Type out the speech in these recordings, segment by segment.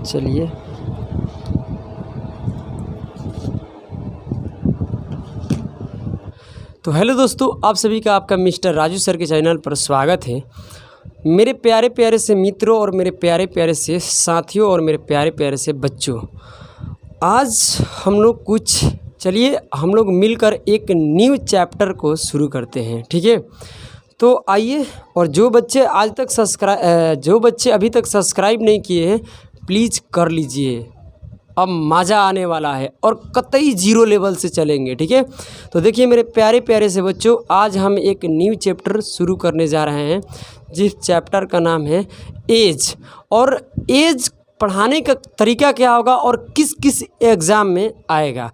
चलिए तो हेलो दोस्तों, आप सभी का आपका मिस्टर राजू सर के चैनल पर स्वागत है। मेरे प्यारे प्यारे से मित्रों और मेरे प्यारे प्यारे से साथियों और मेरे प्यारे प्यारे से बच्चों, आज हम लोग मिलकर एक न्यू चैप्टर को शुरू करते हैं। ठीक है, तो आइए, और जो बच्चे अभी तक सब्सक्राइब नहीं किए हैं प्लीज़ कर लीजिए। अब मज़ा आने वाला है और कतई जीरो लेवल से चलेंगे। ठीक है, तो देखिए मेरे प्यारे प्यारे से बच्चों, आज हम एक न्यू चैप्टर शुरू करने जा रहे हैं जिस चैप्टर का नाम है एज। और एज पढ़ाने का तरीका क्या होगा और किस किस एग्ज़ाम में आएगा।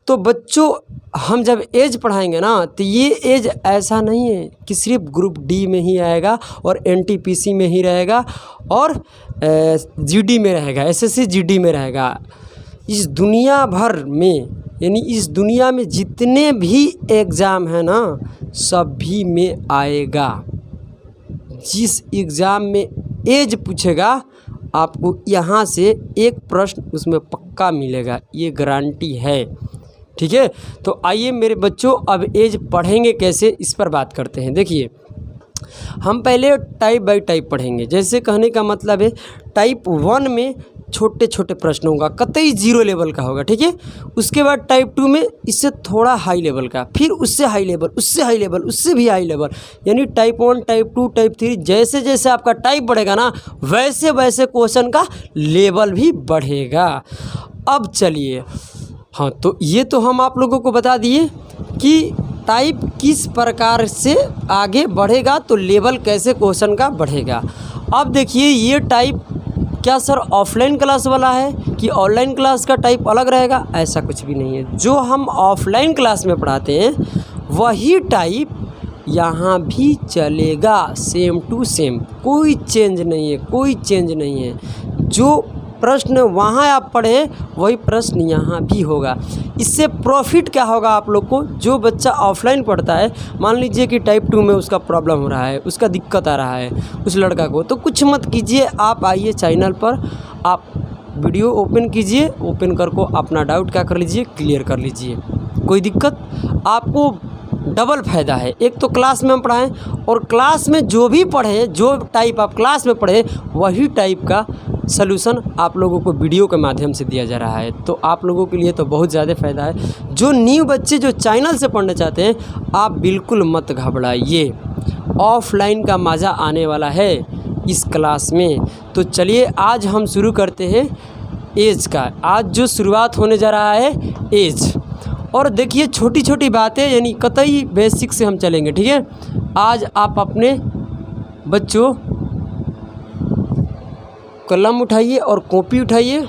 तो बच्चों, हम जब एज पढ़ाएंगे ना, तो ये एज ऐसा नहीं है कि सिर्फ ग्रुप डी में ही आएगा और एनटीपीसी में ही रहेगा और जीडी में रहेगा, एसएससी जीडी में रहेगा। इस दुनिया भर में, यानी इस दुनिया में जितने भी एग्ज़ाम हैं ना, सभी में आएगा। जिस एग्ज़ाम में एज पूछेगा आपको यहाँ से एक प्रश्न उसमें पक्का मिलेगा, ये गारंटी है। ठीक है, तो आइए मेरे बच्चों, अब एज पढ़ेंगे कैसे इस पर बात करते हैं। देखिए, हम पहले टाइप बाय टाइप पढ़ेंगे। जैसे कहने का मतलब है, टाइप 1 में छोटे छोटे प्रश्न होगा, कतई जीरो लेवल का होगा। ठीक है, उसके बाद टाइप 2 में इससे थोड़ा हाई लेवल का, फिर उससे हाई लेवल, उससे हाई लेवल, उससे भी हाई लेवल, यानी टाइप 1, टाइप 2, टाइप 3, जैसे जैसे आपका टाइप बढ़ेगा ना, वैसे वैसे क्वेश्चन का लेवल भी बढ़ेगा। अब चलिए, हाँ, तो ये तो हम आप लोगों को बता दिए कि टाइप किस प्रकार से आगे बढ़ेगा, तो लेवल कैसे क्वेश्चन का बढ़ेगा। अब देखिए, ये टाइप क्या सर ऑफलाइन क्लास वाला है कि ऑनलाइन क्लास का टाइप अलग रहेगा? ऐसा कुछ भी नहीं है। जो हम ऑफलाइन क्लास में पढ़ाते हैं वही टाइप यहाँ भी चलेगा, सेम टू सेम, कोई चेंज नहीं है, कोई चेंज नहीं है। जो प्रश्न वहाँ आप पढ़े वही प्रश्न यहाँ भी होगा। इससे प्रॉफिट क्या होगा आप लोग को? जो बच्चा ऑफलाइन पढ़ता है, मान लीजिए कि टाइप 2 में उसका प्रॉब्लम हो रहा है, उसका दिक्कत आ रहा है उस लड़का को, तो कुछ मत कीजिए, आप आइए चैनल पर, आप वीडियो ओपन कीजिए, ओपन कर को अपना डाउट क्या कर लीजिए, क्लियर कर लीजिए। कोई दिक्कत आपको, डबल फ़ायदा है। एक तो क्लास में हम पढ़ाएं, और क्लास में जो भी पढ़े, जो टाइप आप क्लास में पढ़े वही टाइप का सलूशन आप लोगों को वीडियो के माध्यम से दिया जा रहा है। तो आप लोगों के लिए तो बहुत ज़्यादा फ़ायदा है। जो न्यू बच्चे जो चैनल से पढ़ना चाहते हैं, आप बिल्कुल मत घबराइए, ऑफलाइन का मज़ा आने वाला है इस क्लास में। तो चलिए आज हम शुरू करते हैं एज का। आज जो शुरुआत होने जा रहा है एज, और देखिए छोटी छोटी बातें, यानी कतई बेसिक से हम चलेंगे। ठीक है, आज आप अपने बच्चों कलम उठाइए और कॉपी उठाइए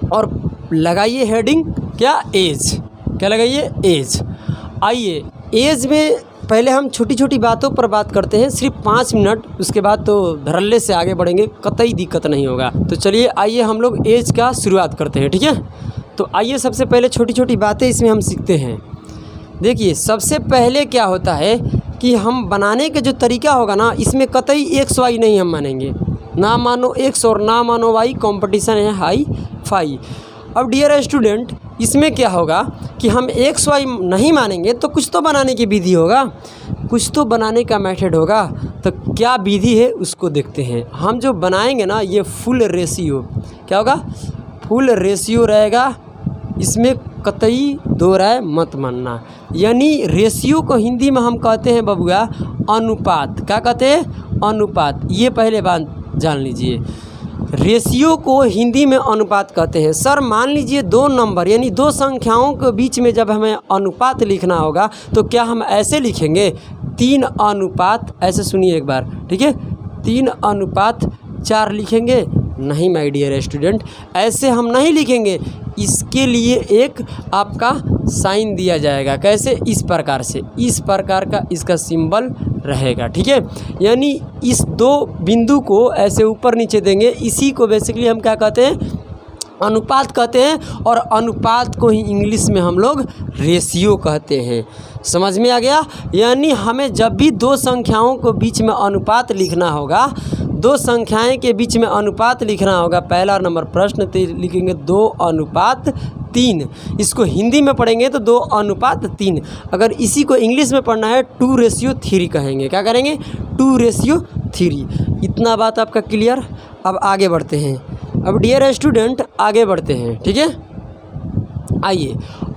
और लगाइए हेडिंग क्या, एज। क्या लगाइए, एज। आइए, एज में पहले हम छोटी छोटी बातों पर बात करते हैं, सिर्फ 5 मिनट, उसके बाद तो धड़ल्ले से आगे बढ़ेंगे, कतई दिक्कत नहीं होगा। तो चलिए आइए हम लोग एज का शुरुआत करते हैं। ठीक है, तो आइए सबसे पहले छोटी छोटी बातें इसमें हम सीखते हैं। देखिए, सबसे पहले क्या होता है कि हम बनाने का जो तरीका होगा ना, इसमें कतई एक्स वाई नहीं हम मानेंगे, ना मानो एक्स और ना मानो वाई, कंपटीशन है हाई फाई। अब डियर स्टूडेंट, इसमें क्या होगा कि हम एक्स वाई नहीं मानेंगे तो कुछ तो बनाने की विधि होगा, कुछ तो बनाने का मेथड होगा। तो क्या विधि है उसको देखते हैं। हम जो बनाएंगे ना, ये फुल रेशियो, क्या होगा, फुल रेशियो रहेगा, इसमें कतई दो राय मत मानना। यानी रेशियो को हिंदी में हम कहते हैं बबुआ अनुपात। क्या कहते हैं, अनुपात। ये पहले बात जान लीजिए, रेशियो को हिंदी में अनुपात कहते हैं। सर मान लीजिए 2 नंबर, यानी 2 संख्याओं के बीच में जब हमें अनुपात लिखना होगा तो क्या हम ऐसे लिखेंगे, 3 अनुपात, ऐसे सुनिए एक बार, ठीक है, 3 अनुपात 4 लिखेंगे? नहीं माय डियर स्टूडेंट, ऐसे हम नहीं लिखेंगे। इसके लिए एक आपका साइन दिया जाएगा। कैसे? इस प्रकार से, इस प्रकार का इसका सिंबल रहेगा। ठीक है, यानी इस 2 बिंदु को ऐसे ऊपर नीचे देंगे, इसी को बेसिकली हम क्या कहते हैं, अनुपात कहते हैं। और अनुपात को ही इंग्लिश में हम लोग रेशियो कहते हैं। समझ में आ गया। यानी हमें जब भी दो संख्याओं को बीच में अनुपात लिखना होगा, दो संख्याएं के बीच में अनुपात लिखना होगा, पहला नंबर प्रश्न तो लिखेंगे 2:3। इसको हिंदी में पढ़ेंगे तो 2:3। अगर इसी को इंग्लिश में पढ़ना है 2:3 कहेंगे। क्या करेंगे? 2:3। इतना बात आपका क्लियर। अब आगे बढ़ते हैं। अब डियर स्टूडेंट आगे बढ़ते हैं, ठीक है। आइए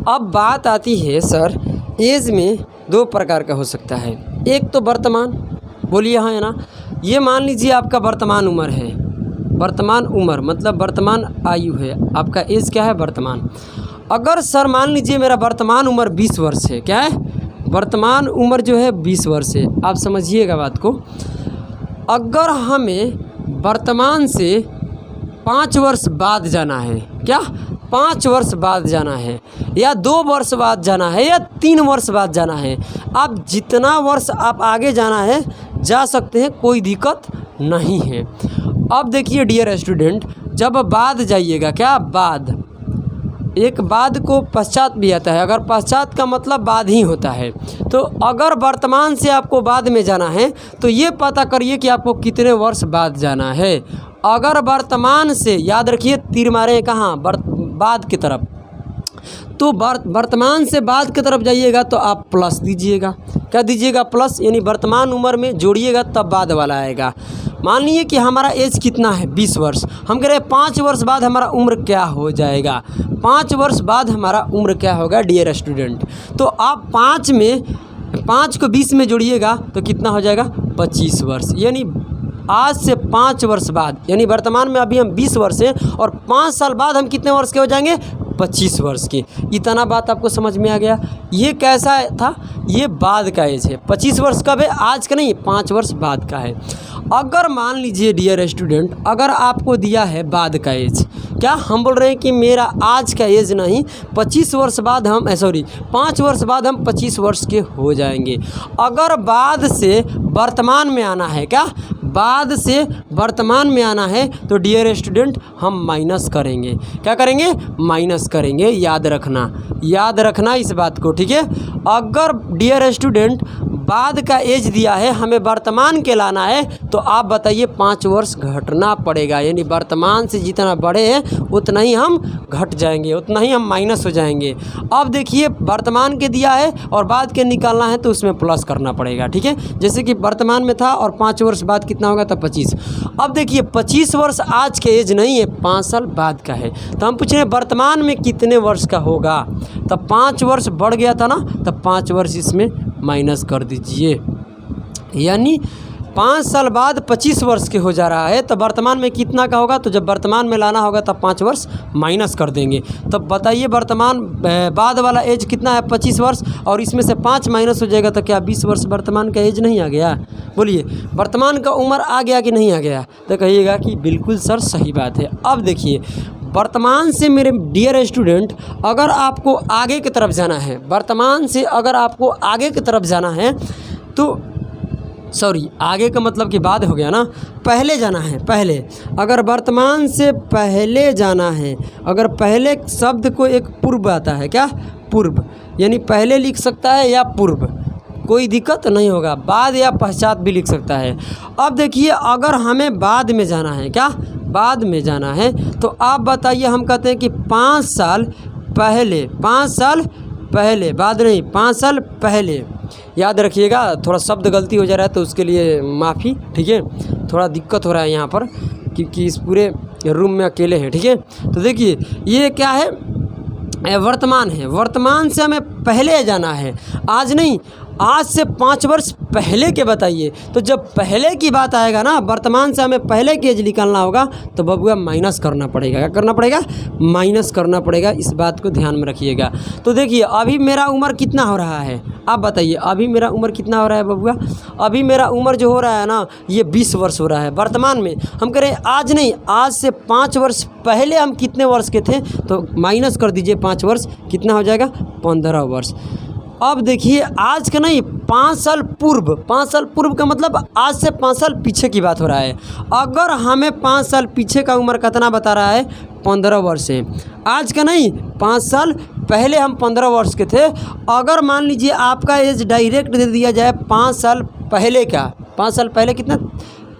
अब बात आती है सर, एज में दो प्रकार का हो सकता है। एक तो वर्तमान, बोलिए हाँ है ना। ये मान लीजिए आपका वर्तमान उम्र है, वर्तमान उम्र मतलब वर्तमान आयु है, आपका एज क्या है? वर्तमान। अगर सर मान लीजिए मेरा वर्तमान उम्र 20 वर्ष है, क्या है? वर्तमान उम्र जो है 20 वर्ष है। आप समझिएगा बात को। अगर हमें वर्तमान से 5 वर्ष बाद जाना है, क्या 5 वर्ष बाद जाना है, या 2 वर्ष बाद जाना है, या 3 वर्ष बाद जाना है, आप जितना वर्ष आप आगे जाना है जा सकते हैं, कोई दिक्कत नहीं है। अब देखिए डियर स्टूडेंट, जब बाद जाइएगा, क्या बाद, एक बाद को पश्चात भी आता है। अगर पश्चात का मतलब बाद ही होता है, तो अगर वर्तमान से आपको बाद में जाना है तो ये पता करिए कि आपको कितने वर्ष बाद जाना है। अगर वर्तमान से, याद रखिए तीर मारे कहाँ? बाद की तरफ। तो वर्तमान से बाद की तरफ जाइएगा तो आप प्लस दीजिएगा। क्या दीजिएगा? प्लस, यानी वर्तमान उम्र में जोड़िएगा तब बाद वाला आएगा। मान लीजिए कि हमारा एज कितना है? 20 वर्ष। हम कह रहे हैं 5 वर्ष बाद हमारा उम्र क्या हो जाएगा? 5 वर्ष बाद हमारा उम्र क्या होगा डियर स्टूडेंट? तो आप 5 को 20 में जोड़िएगा तो कितना हो जाएगा? 25 वर्ष। यानी आज से 5 वर्ष बाद, यानी वर्तमान में अभी हम 20 वर्ष हैं और 5 साल बाद हम कितने वर्ष के हो जाएंगे? 25 वर्ष की। इतना बात आपको समझ में आ गया। ये कैसा था? ये बाद का एज है। 25 वर्ष कब है? आज का नहीं, 5 वर्ष बाद का है। अगर मान लीजिए डियर स्टूडेंट, अगर आपको दिया है बाद का एज, क्या हम बोल रहे हैं कि मेरा आज का एज नहीं, 25 वर्ष बाद हम 5 वर्ष बाद हम 25 वर्ष के हो जाएंगे। अगर बाद से वर्तमान में आना है, क्या बाद से वर्तमान में आना है, तो डियर स्टूडेंट हम माइनस करेंगे। क्या करेंगे? माइनस करेंगे। याद रखना इस बात को, ठीक है। अगर डियर स्टूडेंट बाद का एज दिया है, हमें वर्तमान के लाना है, तो आप बताइए 5 वर्ष घटना पड़ेगा। यानी वर्तमान से जितना बड़े हैं उतना ही हम घट जाएंगे, उतना ही हम माइनस हो जाएंगे। अब देखिए वर्तमान के दिया है और बाद के निकालना है तो उसमें प्लस करना पड़ेगा, ठीक है। जैसे कि वर्तमान में था और 5 वर्ष बाद कितना होगा? तब 25। अब देखिए 25 वर्ष आज के एज नहीं है, 5 साल बाद का है। तो हम पूछ रहे हैं वर्तमान में कितने वर्ष का होगा? तब 5 वर्ष बढ़ गया था ना, तब 5 वर्ष इसमें माइनस कर दीजिए। यानी 5 साल बाद 25 वर्ष के हो जा रहा है, तो वर्तमान में कितना का होगा? तो जब वर्तमान में लाना होगा तब 5 वर्ष माइनस कर देंगे। तब बताइए वर्तमान बाद वाला एज कितना है? 25 वर्ष, और इसमें से 5 माइनस हो जाएगा तो क्या 20 वर्ष वर्तमान का एज नहीं आ गया? बोलिए वर्तमान का उम्र आ गया कि नहीं आ गया? तो कहिएगा कि बिल्कुल सर सही बात है। अब देखिए वर्तमान से मेरे डियर स्टूडेंट, अगर आपको आगे की तरफ जाना है, वर्तमान से अगर आपको आगे की तरफ जाना है तो आगे का मतलब कि बाद हो गया ना, पहले जाना है। पहले, अगर वर्तमान से पहले जाना है, अगर पहले शब्द को एक पूर्व आता है, क्या पूर्व, यानी पहले लिख सकता है या पूर्व, कोई दिक्कत नहीं होगा। बाद या पश्चात भी लिख सकता है। अब देखिए अगर हमें बाद में जाना है, क्या बाद में जाना है, तो आप बताइए, हम कहते हैं कि 5 साल पहले, 5 साल पहले, बाद नहीं, 5 साल पहले। याद रखिएगा, थोड़ा शब्द गलती हो जा रहा है तो उसके लिए माफ़ी, ठीक है। थोड़ा दिक्कत हो रहा है यहाँ पर क्योंकि इस पूरे रूम में अकेले हैं, ठीक है। तो देखिए ये क्या है? वर्तमान है। वर्तमान से हमें पहले जाना है, आज नहीं, आज से 5 वर्ष पहले के बताइए। तो जब पहले की बात आएगा ना, वर्तमान से हमें पहले की एज निकालना होगा तो बबुआ माइनस करना पड़ेगा। क्या करना पड़ेगा? माइनस करना पड़ेगा। इस बात को ध्यान में रखिएगा। तो देखिए अभी मेरा उम्र कितना हो रहा है, आप बताइए अभी मेरा उम्र कितना हो रहा है बबुआ? अभी मेरा उम्र जो हो रहा है ना, ये 20 वर्ष हो रहा है वर्तमान में। हम कह रहे हैं आज नहीं, आज से 5 वर्ष पहले हम कितने वर्ष के थे, तो माइनस कर दीजिए 5 वर्ष, कितना हो जाएगा? 15 वर्ष। अब देखिए आज का नहीं, 5 साल पूर्व, 5 साल पूर्व का मतलब आज से 5 साल पीछे की बात हो रहा है। अगर हमें 5 साल पीछे का उम्र कितना बता रहा है? 15 वर्ष है। आज का नहीं, 5 साल पहले हम 15 वर्ष के थे। अगर मान लीजिए आपका एज डायरेक्ट दे दिया जाए 5 साल पहले का, 5 साल पहले कितना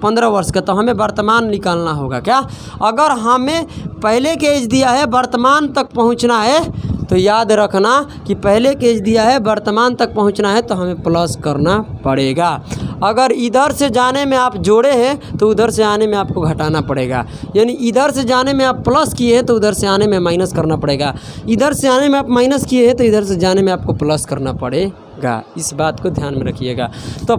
15 वर्ष का, तो हमें वर्तमान निकालना होगा क्या। अगर हमें पहले के एज दिया है वर्तमान तक पहुंचना है तो याद रखना कि पहले के एज दिया है वर्तमान तक पहुंचना है तो हमें प्लस करना पड़ेगा। अगर इधर से जाने में आप जोड़े हैं तो उधर से आने में आपको घटाना पड़ेगा, यानी इधर से जाने में आप प्लस किए हैं तो उधर से आने में माइनस करना पड़ेगा, इधर से आने में आप माइनस किए हैं तो इधर से जाने में आपको प्लस करना पड़ेगा। इस बात को ध्यान में रखिएगा। तो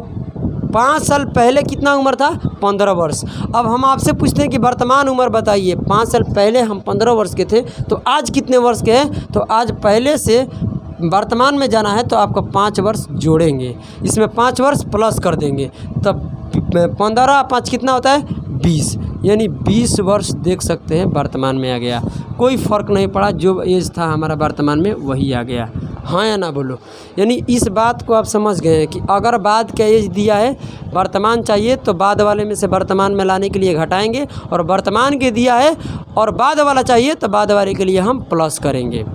5 साल पहले कितना उम्र था 15 वर्ष। अब हम आपसे पूछते हैं कि वर्तमान उम्र बताइए। 5 साल पहले हम 15 वर्ष के थे तो आज कितने वर्ष के हैं, तो आज पहले से वर्तमान में जाना है तो आपको 5 वर्ष जोड़ेंगे, इसमें 5 वर्ष प्लस कर देंगे, तब 15 5 कितना होता है 20, यानी 20 वर्ष देख सकते हैं वर्तमान में आ गया। कोई फ़र्क नहीं पड़ा, जो एज था हमारा वर्तमान में वही आ गया। हाँ या ना बोलो। यानी इस बात को आप समझ गए हैं कि अगर बाद का एज दिया है वर्तमान चाहिए तो बाद वाले में से वर्तमान में लाने के लिए घटाएंगे, और वर्तमान के दिया है और बाद वाला चाहिए तो बाद वाले के लिए हम प्लस करेंगे।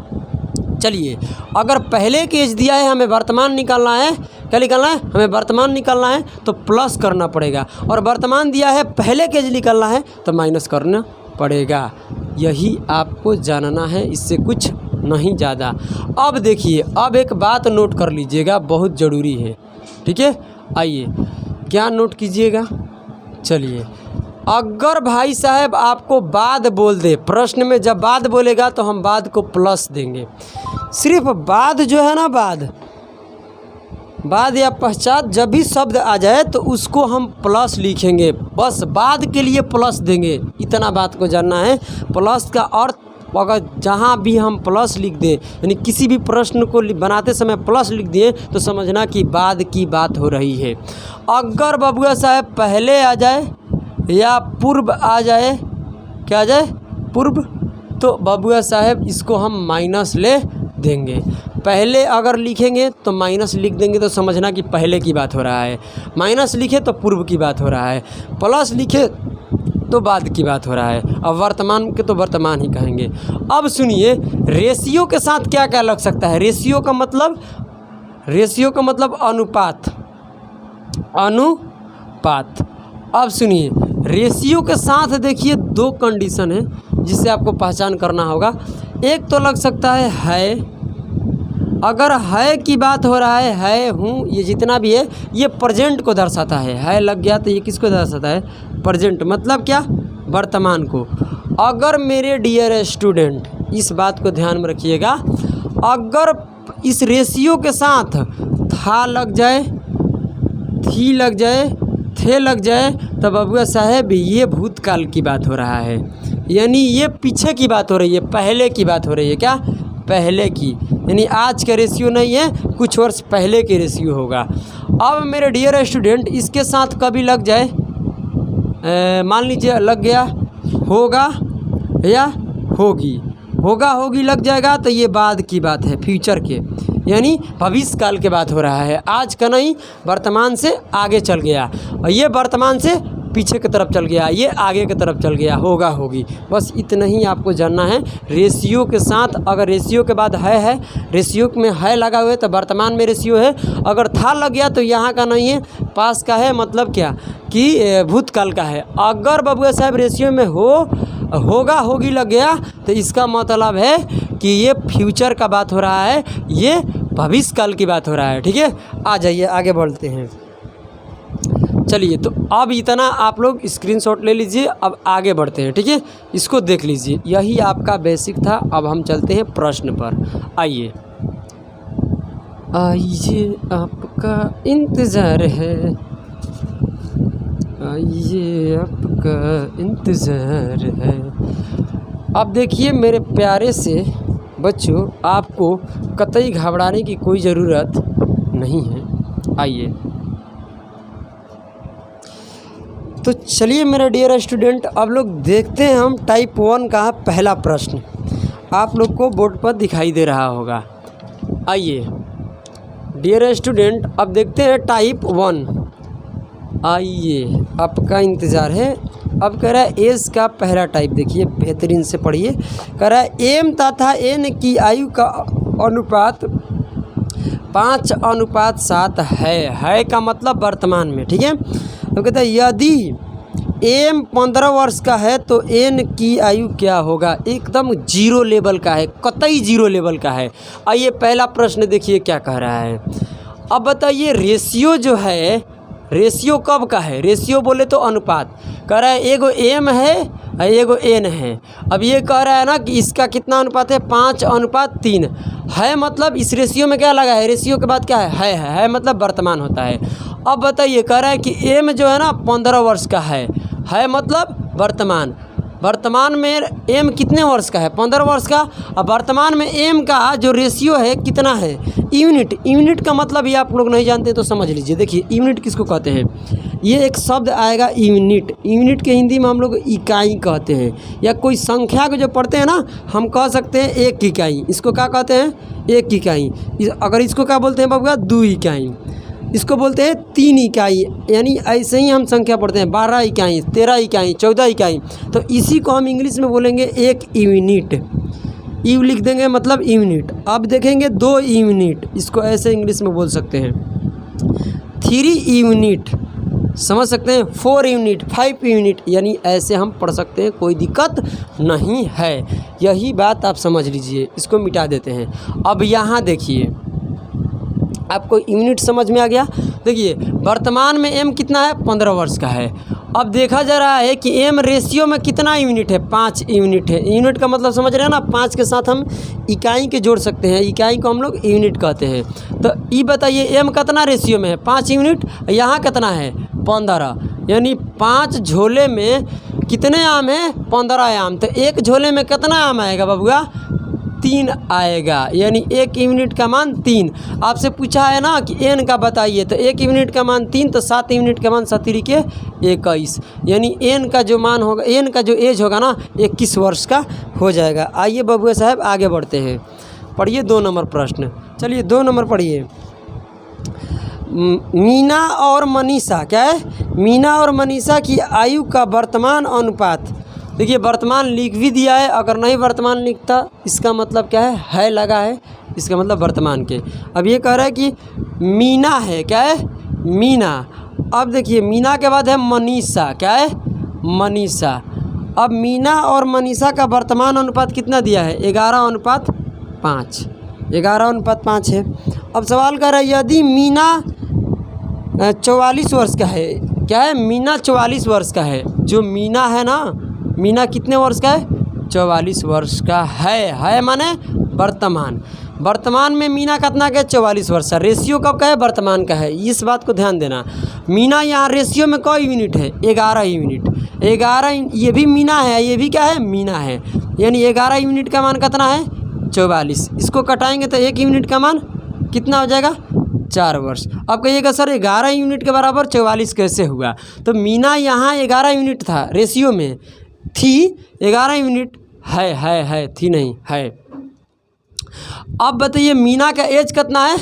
चलिए, अगर पहले के एज दिया है हमें वर्तमान निकालना है, क्या निकालना है, हमें वर्तमान निकालना है तो प्लस करना पड़ेगा, और वर्तमान दिया है पहले के एज निकालना है तो माइनस करना पड़ेगा। यही आपको जानना है, इससे कुछ नहीं ज़्यादा। अब देखिए, अब एक बात नोट कर लीजिएगा, बहुत ज़रूरी है, ठीक है। आइए, क्या नोट कीजिएगा। चलिए, अगर भाई साहब आपको बाद बोल दे, प्रश्न में जब बाद बोलेगा तो हम बाद को प्लस देंगे। सिर्फ बाद जो है ना, बाद या पश्चात जब भी शब्द आ जाए तो उसको हम प्लस लिखेंगे, बस बाद के लिए प्लस देंगे। इतना बात को जानना है। प्लस का अर्थ अगर जहाँ भी हम प्लस लिख दें, यानी किसी भी प्रश्न को बनाते समय प्लस लिख दिए तो समझना कि बाद की बात हो रही है। अगर बबुआ साहब पहले आ जाए या पूर्व आ जाए, क्या आ जाए पूर्व, तो बबुआ साहब इसको हम माइनस ले देंगे। पहले अगर लिखेंगे तो माइनस लिख देंगे तो समझना कि पहले की बात हो रहा है, माइनस लिखे तो पूर्व की बात हो रहा है, प्लस लिखे तो बाद की बात हो रहा है। अब वर्तमान के तो वर्तमान ही कहेंगे। अब सुनिए, रेशियो के साथ क्या क्या लग सकता है। रेशियो का मतलब अनुपात, अनुपात। अब सुनिए, रेशियो के साथ देखिए 2 कंडीशन है जिससे आपको पहचान करना होगा। एक तो लग सकता है अगर है की बात हो रहा है हूँ, ये जितना भी है ये प्रेजेंट को दर्शाता है लग गया तो ये किसको दर्शाता है, प्रेजेंट, मतलब क्या, वर्तमान को। अगर मेरे डियर स्टूडेंट, इस बात को ध्यान में रखिएगा, अगर इस रेशियो के साथ था लग जाए, थी लग जाए, थे लग जाए, तब बबुआ साहब ये भूतकाल की बात हो रहा है, यानी ये पीछे की बात हो रही है, पहले की बात हो रही है। क्या, पहले की, यानी आज का रेशियो नहीं है, कुछ वर्ष पहले के रेशियो होगा। अब मेरे डियर स्टूडेंट, इसके साथ कभी लग जाए, मान लीजिए लग गया होगा या होगी, होगा होगी लग जाएगा तो ये बाद की बात है, फ्यूचर के, यानी भविष्य काल के बात हो रहा है। आज का नहीं, वर्तमान से आगे चल गया, और ये वर्तमान से पीछे की तरफ चल गया, ये आगे की तरफ चल गया, होगा होगी। बस इतना ही आपको जानना है। रेशियो के साथ, अगर रेशियो के बाद है, रेशियो में है लगा हुआ है तो वर्तमान में रेशियो है। अगर था लग गया तो यहाँ का नहीं है, पास का है, मतलब क्या कि भूतकाल का है। अगर बबुआ साहब रेशियो में होगा होगी लग गया तो इसका मतलब है कि ये फ्यूचर का बात हो रहा है, ये भविष्य काल की बात हो रहा है। ठीक है, आ जाइए आगे बढ़ते हैं। चलिए, तो अब इतना आप लोग स्क्रीनशॉट ले लीजिए, अब आगे बढ़ते हैं। ठीक है, इसको देख लीजिए, यही आपका बेसिक था। अब हम चलते हैं प्रश्न पर। आइए आपका इंतज़ार है, आइए आपका इंतज़ार है। अब देखिए मेरे प्यारे से बच्चों, आपको कतई घबराने की कोई ज़रूरत नहीं है। आइए, तो चलिए मेरा डियर स्टूडेंट, अब लोग देखते हैं हम टाइप 1 का पहला प्रश्न। आप लोग को बोर्ड पर दिखाई दे रहा होगा। आइए डियर स्टूडेंट, अब देखते हैं टाइप 1। आइए, आपका इंतज़ार है। अब कह रहा है एज का पहला टाइप, देखिए बेहतरीन से पढ़िए। कह रहा है एम तथा एन की आयु का अनुपात 5:7 है का मतलब वर्तमान में, ठीक है। तो कहते हैं यदि m 15 वर्ष का है तो n की आयु क्या होगा। एकदम जीरो लेवल का है, कतई जीरो लेवल का है। आइए पहला प्रश्न देखिए क्या कह रहा है। अब बताइए रेशियो जो है, रेशियो कब का है। रेशियो बोले तो अनुपात, कह रहा है एगो m है और एगो n है। अब ये कह रहा है ना कि इसका कितना अनुपात है, 5:3 है। मतलब इस रेशियो में क्या लगा है, रेशियो के बाद क्या है मतलब वर्तमान होता है। अब बताइए कह रहा है कि m जो है ना 15 वर्ष का है मतलब वर्तमान। वर्तमान में m कितने वर्ष का है, 15 वर्ष का। अब वर्तमान में m का जो रेशियो है कितना है, यूनिट। यूनिट का मतलब ये आप लोग नहीं जानते तो समझ लीजिए। देखिए यूनिट किसको कहते हैं, ये एक शब्द आएगा यूनिट। यूनिट के हिंदी में हम लोग इकाई कहते हैं, या कोई संख्या को जो पढ़ते हैं ना हम कह सकते हैं एक इकाई। इसको क्या कहते हैं, एक इकाई। अगर इसको क्या बोलते हैं बाबूआ, 2 इकाई। इसको बोलते हैं 3 इकाई। यानी ऐसे ही हम संख्या पढ़ते हैं 12 इकाई, 13 इकाई, 14 इकाई। तो इसी को हम इंग्लिश में बोलेंगे एक यूनिट। यू लिख देंगे मतलब यूनिट। अब देखेंगे 2 यूनिट, इसको ऐसे इंग्लिश में बोल सकते हैं 3 यूनिट, समझ सकते हैं 4 यूनिट, 5 यूनिट। यानी ऐसे हम पढ़ सकते हैं, कोई दिक्कत नहीं है। यही बात आप समझ लीजिए, इसको मिटा देते हैं। अब यहाँ देखिए आपको यूनिट समझ में आ गया। देखिए वर्तमान में m कितना है, 15 वर्ष का है। अब देखा जा रहा है कि m रेशियो में कितना यूनिट है, 5 यूनिट है। यूनिट का मतलब समझ रहे हैं ना, 5 के साथ हम इकाई के जोड़ सकते हैं, इकाई को हम लोग यूनिट कहते हैं। तो ये बताइए m कितना रेशियो में है, 5 यूनिट। यहाँ कितना है, 15। यानी 5 झोले में कितने आम है, 15 आम। तो एक झोले में कितना आम आएगा बाबूआ, 3 आएगा। यानी 1 यूनिट का मान 3। आपसे पूछा है ना कि n का बताइए, तो 1 यूनिट का मान 3, तो 7 यूनिट का मान 7 के 21। यानी n का जो मान होगा, n का जो एज होगा ना 21 वर्ष का हो जाएगा। आइए बबुआ साहब आगे बढ़ते हैं, पढ़िए 2 नंबर प्रश्न। चलिए 2 नंबर पढ़िए। मीना और मनीषा, क्या है, मीना और मनीषा की आयु का वर्तमान अनुपात। देखिए वर्तमान लिख भी दिया है, अगर नहीं वर्तमान लिखता इसका मतलब क्या है लगा है, इसका मतलब वर्तमान के। अब ये कह रहा है कि मीना है, क्या है, मीना। अब देखिए मीना के बाद है मनीषा, क्या है, मनीषा। अब मीना और मनीषा का वर्तमान अनुपात कितना दिया है, 11:5। 11:5 है। अब सवाल कर रहा है यदि मीना 44 वर्ष का है, क्या है, मीना 44 वर्ष का है। जो मीना है ना, मीना कितने वर्ष का है, 44 वर्ष का है माने वर्तमान। वर्तमान में मीना कितना का है, 44 वर्ष का। रेशियो कब का है, वर्तमान का है, इस बात को ध्यान देना। मीना यहाँ रेशियो में कई यूनिट है, 11 यूनिट। 11 ये भी मीना है, ये भी क्या है, मीना है। यानी 11 यूनिट का मान कितना है, 44। इसको कटाएंगे तो 1 यूनिट का मान कितना हो जाएगा, 4 वर्ष। अब कहिएगा सर 11 यूनिट के बराबर 44 कैसे हुआ। तो मीना यहाँ 11 यूनिट था, रेशियो में थी 11 यूनिट, है थी नहीं है। अब बताइए मीना का एज कितना है,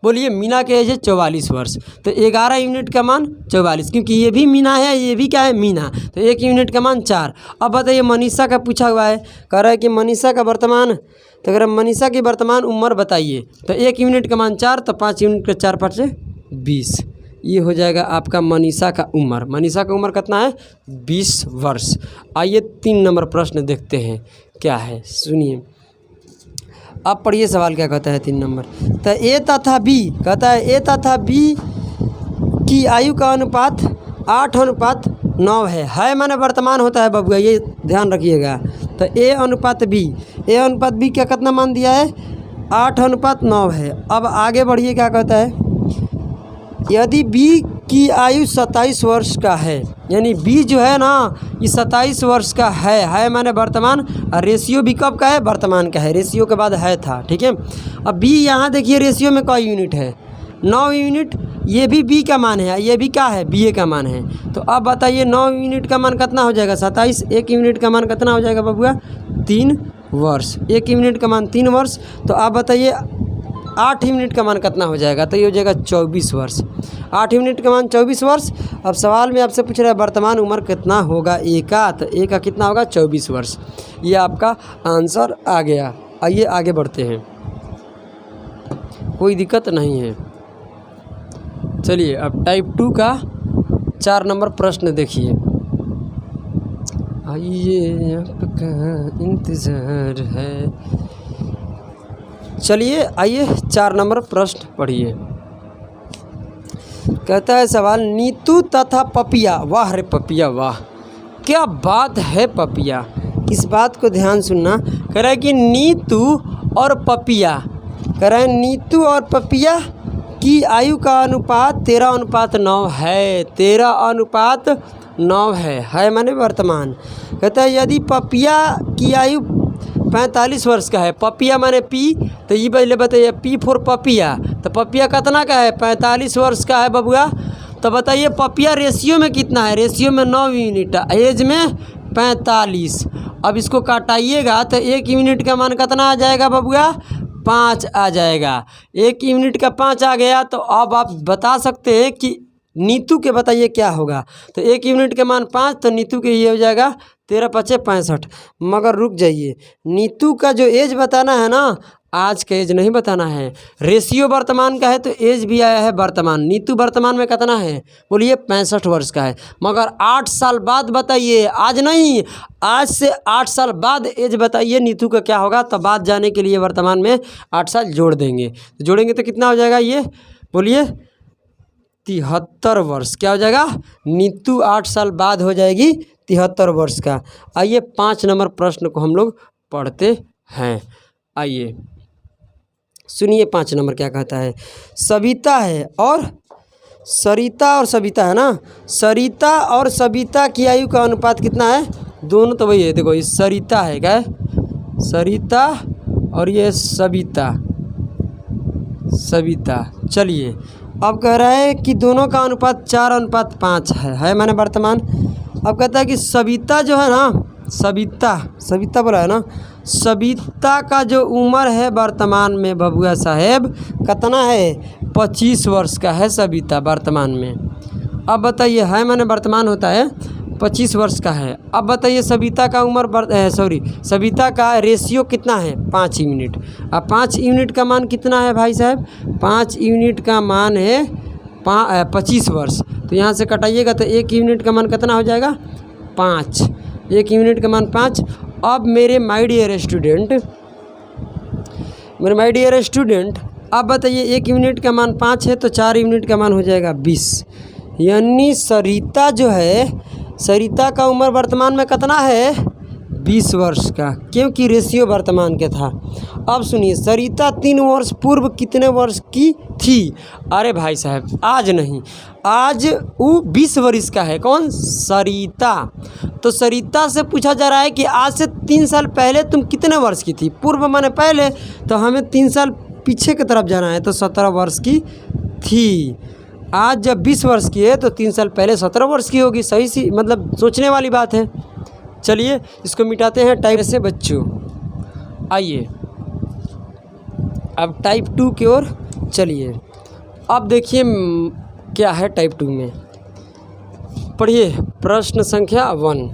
बोलिए, मीना का एज है 44 वर्ष। तो 11 यूनिट का मान 44, क्योंकि ये भी मीना है, ये भी क्या है, मीना। तो 1 यूनिट का मान 4। अब बताइए मनीषा का पूछा हुआ है, कह रहा है कि मनीषा का वर्तमान, तो अगर मनीषा की वर्तमान उम्र बताइए, तो 1 यूनिट का मान 4, तो 5 यूनिट का 4 5 से 20। ये हो जाएगा आपका मनीषा का उम्र। मनीषा का उम्र कितना है, 20 वर्ष। आइए 3 नंबर प्रश्न देखते हैं क्या है, सुनिए। अब पढ़िए सवाल क्या कहता है 3 नंबर। तो ए तथा बी, कहता है ए तथा बी की आयु का अनुपात 8:9 है माने वर्तमान होता है बबुआ, ये ध्यान रखिएगा। तो ए अनुपात बी क्या कितना मान दिया है, 8:9 है। अब आगे बढ़िए क्या कहता है, यदि बी की आयु 27 वर्ष का है, यानी बी जो है ना ये 27 वर्ष का है माने वर्तमान। और रेशियो बी कब का है, वर्तमान का है, रेशियो के बाद है था, ठीक है। अब बी यहाँ देखिए रेशियो में कई यूनिट है, 9 यूनिट। ये भी बी का मान है, ये भी क्या है, बी ए का मान है। तो अब बताइए 9 यूनिट का मान कितना हो जाएगा, 27। 1 यूनिट का मान कितना हो जाएगा बबुआ, 3 वर्ष। 1 यूनिट का मान 3 वर्ष। तो आप बताइए 8 यूनिट का मान कितना हो जाएगा, तो ये हो जाएगा 24 वर्ष। 8 यूनिट का मान 24 वर्ष। अब सवाल में आपसे पूछ रहा है वर्तमान उम्र कितना होगा ए का, तो ए का कितना होगा, 24 वर्ष। ये आपका आंसर आ गया। आइए आगे बढ़ते हैं। कोई दिक्कत नहीं है। चलिए अब टाइप 2 का 4 नंबर प्रश्न देखिए। आइए आपका इंतज़ार है। चलिए आइए 4 नंबर प्रश्न पढ़िए। कहता है सवाल, नीतू तथा पपिया, वाह रे पपिया वाह, क्या बात है पपिया। इस बात को ध्यान सुनना। कह रहा है कि नीतू और पपिया, कह रहा है नीतू और पपिया की आयु का अनुपात 13:9 है। 13:9 है माने वर्तमान। कहता है यदि पपिया की आयु 45 वर्ष का है, पपिया माने पी, तो ये पहले बताइए पी फॉर पपिया, तो पपिया कितना का है, 45 वर्ष का है बबुआ। तो बताइए पपिया रेशियो में कितना है, रेशियो में 9 यूनिट, एज में 45। अब इसको काटाइएगा तो 1 यूनिट का मान कितना आ जाएगा बबुआ, 5 आ जाएगा। 1 यूनिट का 5 आ गया, तो अब आप बता सकते हैं कि नीतू के बताइए क्या होगा। तो 1 यूनिट के मान 5, तो नीतू के ये हो जाएगा 13×5 = 65। मगर रुक जाइए, नीतू का जो एज बताना है ना, आज का एज नहीं बताना है। रेशियो वर्तमान का है तो एज भी आया है वर्तमान। नीतू वर्तमान में कितना है, बोलिए 65 वर्ष का है। मगर 8 साल बाद बताइए, आज नहीं, आज से 8 साल बाद एज बताइए नीतू का क्या होगा। तो बात जाने के लिए वर्तमान में 8 साल जोड़ देंगे, तो जोड़ेंगे तो कितना हो जाएगा ये, बोलिए 73 वर्ष। क्या हो जाएगा, नीतू 8 साल बाद हो जाएगी 73 वर्ष का। आइए 5 नंबर प्रश्न को हम लोग पढ़ते हैं। आइए सुनिए 5 नंबर क्या कहता है। सविता है और सरिता और सविता है ना, सरिता और सविता की आयु का अनुपात कितना है, दोनों तो वही है। देखो ये सरिता है, क्या है, सरिता और ये सविता, सविता। चलिए अब कह रहा है कि दोनों का अनुपात 4:5 है माने वर्तमान। अब कहता है कि सविता जो है ना, सविता बोला है ना, सविता का जो उम्र है वर्तमान में बबुआ साहेब कितना है, 25 वर्ष का है सविता वर्तमान में। अब बताइए, है माने वर्तमान होता है, 25 वर्ष का है। अब बताइए सविता का उम्र सविता का रेशियो कितना है, 5 यूनिट। अब 5 यूनिट का मान कितना है भाई साहब, 5 यूनिट का मान है 25 वर्ष। तो यहाँ से कटाइएगा तो 1 यूनिट का मान कितना हो जाएगा, 5। 1 यूनिट का मान 5। अब मेरे माय डियर स्टूडेंट, अब बताइए 1 यूनिट का मान 5 है तो 4 यूनिट का मान हो जाएगा 20। यानी सरिता जो है, सरिता का उम्र वर्तमान में कितना है, 20 वर्ष का, क्योंकि रेशियो वर्तमान के था। अब सुनिए, सरिता 3 वर्ष पूर्व कितने वर्ष की थी। अरे भाई साहब आज नहीं, आज वो 20 वर्ष का है। कौन, सरिता। तो सरिता से पूछा जा रहा है कि आज से 3 साल पहले तुम कितने वर्ष की थी। पूर्व माने पहले, तो हमें 3 साल पीछे की तरफ जाना है, तो 17 वर्ष की थी। आज जब 20 वर्ष की है तो 3 साल पहले 17 वर्ष की होगी। सही सी मतलब सोचने वाली बात है। चलिए इसको मिटाते हैं टाइप से बच्चों। आइए अब टाइप 2 की ओर चलिए। अब देखिए क्या है टाइप 2 में, पढ़िए प्रश्न संख्या 1।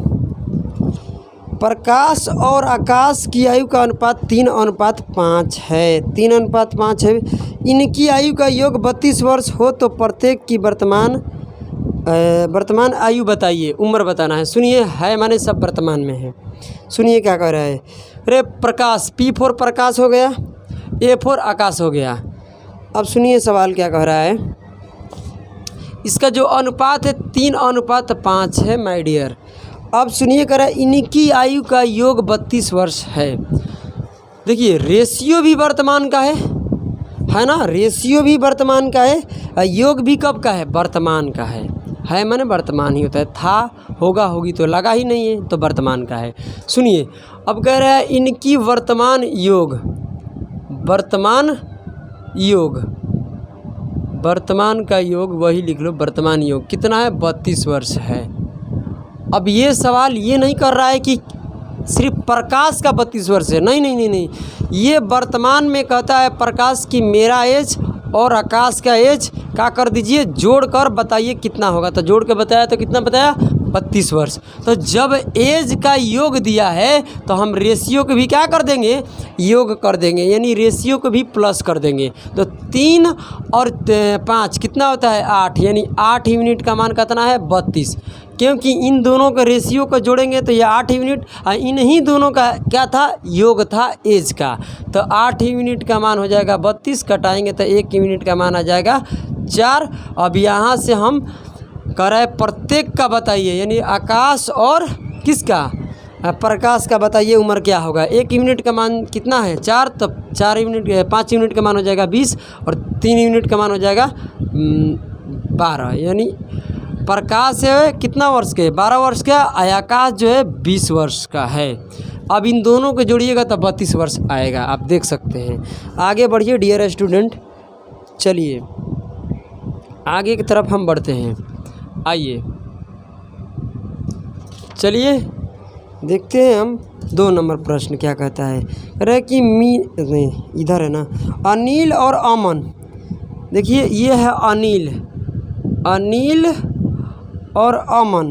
प्रकाश और आकाश की आयु का अनुपात 3:5 है। 3:5 है। इनकी आयु का योग 32 वर्ष हो तो प्रत्येक की वर्तमान आयु बताइए, उम्र बताना है। सुनिए, है माने सब वर्तमान में है। सुनिए क्या कह रहा है। अरे प्रकाश, P फॉर प्रकाश हो गया, A फॉर आकाश हो गया। अब सुनिए सवाल क्या कह रहा है। इसका जो अनुपात है 3:5 है माय डियर। अब सुनिए कह रहा है इनकी आयु का योग 32 वर्ष है। देखिए रेशियो भी वर्तमान का है ना, रेशियो भी वर्तमान का है, योग भी कब का है, वर्तमान का है माने वर्तमान ही होता है। था, होगा, होगी तो लगा ही नहीं है, तो वर्तमान का है। सुनिए अब कह रहा है इनकी वर्तमान योग, वर्तमान का योग वही लिख लो, वर्तमान योग कितना है, 32 वर्ष है। अब ये सवाल ये नहीं कर रहा है कि सिर्फ प्रकाश का 32 वर्ष है, नहीं, ये वर्तमान में कहता है प्रकाश की मेरा एज और आकाश का एज क्या कर दीजिए, जोड़ कर बताइए कितना होगा। तो जोड़ के बताया तो कितना बताया, 32 वर्ष। तो जब एज का योग दिया है तो हम रेशियो को भी क्या कर देंगे, योग कर देंगे, यानी रेशियो को भी प्लस कर देंगे। तो 3 और 5 कितना होता है 8, यानी 8 यूनिट का मान कितना है 32, क्योंकि इन दोनों का रेशियो को जोड़ेंगे तो ये 8 यूनिट, इन्हीं दोनों का क्या था, योग था एज का। तो 8 यूनिट का मान हो जाएगा 32, कटाएंगे तो 1 यूनिट का मान आ जाएगा 4। अब यहाँ से हम कर रहे प्रत्येक का बताइए, यानी आकाश और किसका, प्रकाश का बताइए उम्र क्या होगा। 1 यूनिट का मान कितना है 4, तो 5 यूनिट का मान हो जाएगा 20 और 3 यूनिट का मान हो जाएगा 12, यानी प्रकाश है कितना वर्ष के, 12 वर्ष का, आकाश जो है 20 वर्ष का है। अब इन दोनों को जोड़िएगा तो 32 वर्ष आएगा, आप देख सकते हैं। आगे बढ़िए डियर स्टूडेंट, चलिए आगे की तरफ हम बढ़ते हैं। आइए चलिए देखते हैं हम 2 नंबर प्रश्न क्या कहता है। कह रहे कि नहीं इधर है ना, अनिल और अमन। देखिए ये है अनिल और अमन,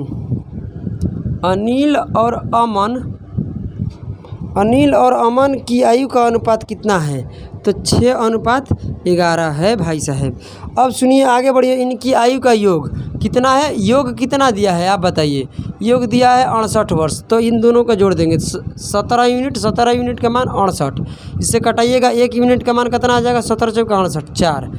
अनिल और अमन की आयु का अनुपात कितना है, तो 6:11 है भाई साहब। अब सुनिए आगे बढ़िए, इनकी आयु का योग कितना है, योग कितना दिया है आप बताइए। योग दिया है 68 वर्ष, तो इन दोनों को जोड़ देंगे 17 यूनिट का मान 68, इससे कटाइएगा 1 यूनिट का मान कितना आ जाएगा, 17 चौका 68 4।